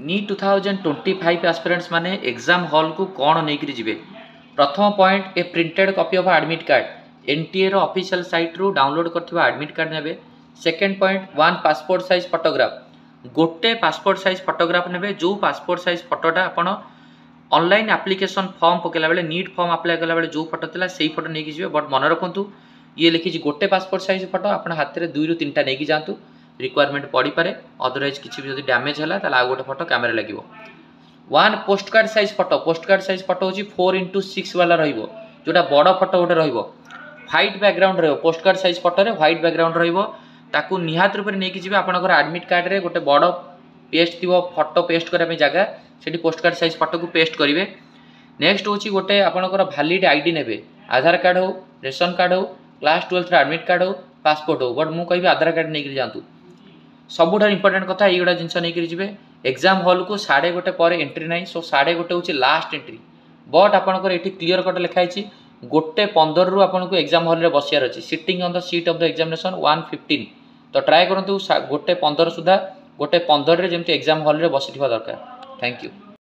NEET 2025 aspirants माने exam hall को कौन नहीं जिवे। प्रथम point a printed copy of admit card NTA रो ऑफिशियल साइट रू डाउनलोड करथिबा एडमिट कार्ड नेबे। Second point one passport size photograph गोटे पासपोर्ट साइज फोटोग्राफ नेबे। जो पासपोर्ट साइज फोटोटा आपण ऑनलाइन एप्लिकेशन फॉर्म पकेला बेले नीट फॉर्म अप्लाई कला बेले जो फोटो थिला सेही फोटो नहीं जिवे। बट मन रखंतु ये लिखी गोटे पासपोर्ट साइज फोटो आपण हाथ रे 2 ରୁ 3टा नहीं जातु। रिक्वायरमेंट पड़ी पारे अदरवाइज किसी भी जदि डैमेज है आ गोटे फोटो कैमेरा लगे। One post card size photo हूँ 4x6 वाला रहिबो जोटा बड़ फोटो गोटे रहिबो। व्हाइट बैकग्राउंड रहिबो पोस्ट कार्ड साइज फोटो रे व्हाइट बैकग्राउंड रहिबो। ताकू निहात रूप नहीं कि आपनकर एडमिट कार्ड रे गोटे बड़ पेस्ट थी फोटो पेस्ट करने जगह से पोस्ट कार्ड साइज फोटो को पेस्ट करेंगे। नेक्स्ट हूँ गोटे आपनकर वैलिड आईडी नेबे। आधार कार्ड हो रेशन कार्ड हो क्लास 12 एडमिट कार्ड हो पासपोर्ट हो। बट मुझे आधार कार्ड नहीं जातु। सबुठ इंपोर्टेंट कथा ये जिनस नहीं जी। एग्जाम हॉल को 1:30 पर एंट्री ना। सो 1:30 हूँ लास्ट एंट्री। बट आपंकर ये क्लीयर कट लिखाई 1:15 रू आपको एग्जाम हॉल में बसियार अच्छी sitting on the seat of the examination 1:15। तो ट्राए करूँ 1:15 सुधा 1:15 जमी एग्जाम हॉल में बसी दरकार। Thank you.